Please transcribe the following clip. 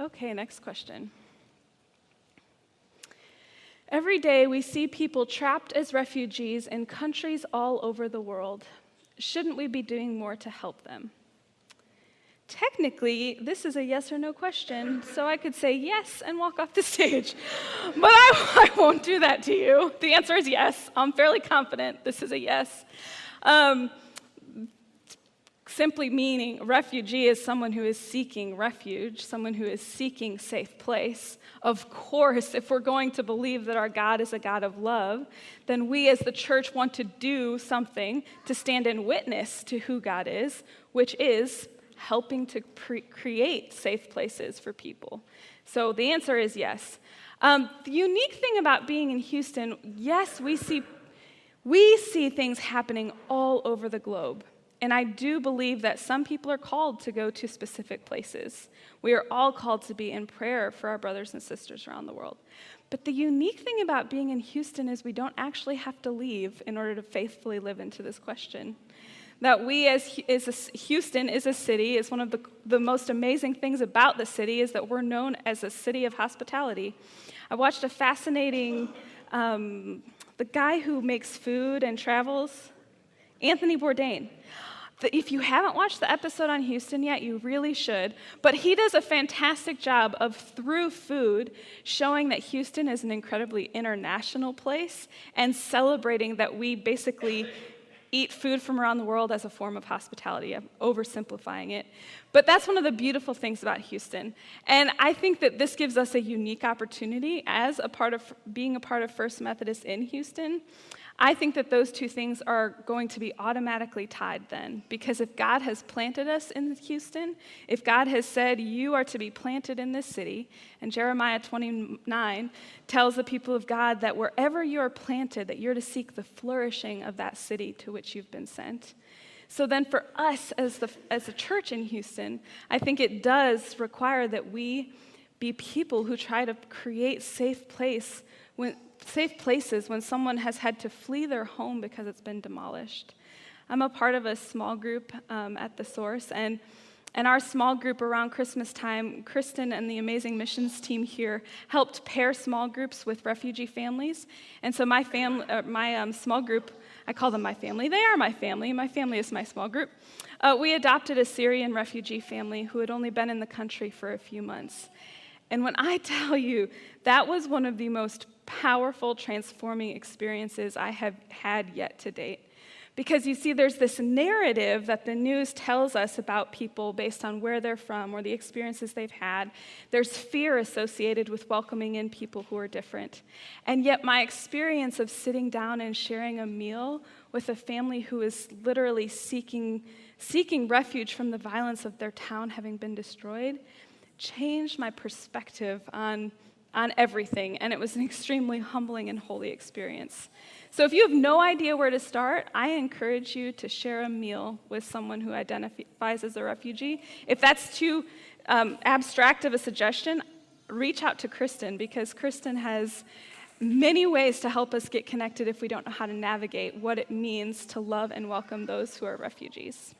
Okay, next question. Every day we see people trapped as refugees in countries all over the world. Shouldn't we be doing more to help them? Technically, this is a yes or no question, so I could say yes and walk off the stage. But I won't do that to you. The answer is yes. I'm fairly confident this is a yes. Simply meaning refugee is someone who is seeking refuge, someone who is seeking safe place. Of course, if we're going to believe that our God is a God of love, then we as the church want to do something to stand in witness to who God is, which is helping to create safe places for people. So the answer is yes. The unique thing about being in Houston, yes, we see things happening all over the globe. And I do believe that some people are called to go to specific places. We are all called to be in prayer for our brothers and sisters around the world. But the unique thing about being in Houston is we don't actually have to leave in order to faithfully live into this question. That we Houston is a city, is one of the most amazing things about the city is that we're known as a city of hospitality. I watched a fascinating, the guy who makes food and travels, Anthony Bourdain. If you haven't watched the episode on Houston yet, you really should. But he does a fantastic job of, through food, showing that Houston is an incredibly international place and celebrating that we basically eat food from around the world as a form of hospitality. I'm oversimplifying it. But that's one of the beautiful things about Houston. And I think that this gives us a unique opportunity as being a part of First Methodist in Houston. I think that those two things are going to be automatically tied then, because if God has planted us in Houston, if God has said you are to be planted in this city, and Jeremiah 29 tells the people of God that wherever you are planted, that you're to seek the flourishing of that city to which you've been sent. So then for us as a church in Houston, I think it does require that we be people who try to create safe places when someone has had to flee their home because it's been demolished. I'm a part of a small group at The Source, and our small group around Christmas time, Kristen and the amazing missions team here helped pair small groups with refugee families. And so my small group, I call them my family. They are my family. My family is my small group. We adopted a Syrian refugee family who had only been in the country for a few months. And when I tell you, that was one of the most powerful, transforming experiences I have had yet to date. Because you see, there's this narrative that the news tells us about people based on where they're from or the experiences they've had. There's fear associated with welcoming in people who are different. And yet my experience of sitting down and sharing a meal with a family who is literally seeking refuge from the violence of their town having been destroyed changed my perspective on everything, and it was an extremely humbling and holy experience. So if you have no idea where to start, I encourage you to share a meal with someone who identifies as a refugee. If that's too abstract of a suggestion, reach out to Kristen, because Kristen has many ways to help us get connected if we don't know how to navigate what it means to love and welcome those who are refugees.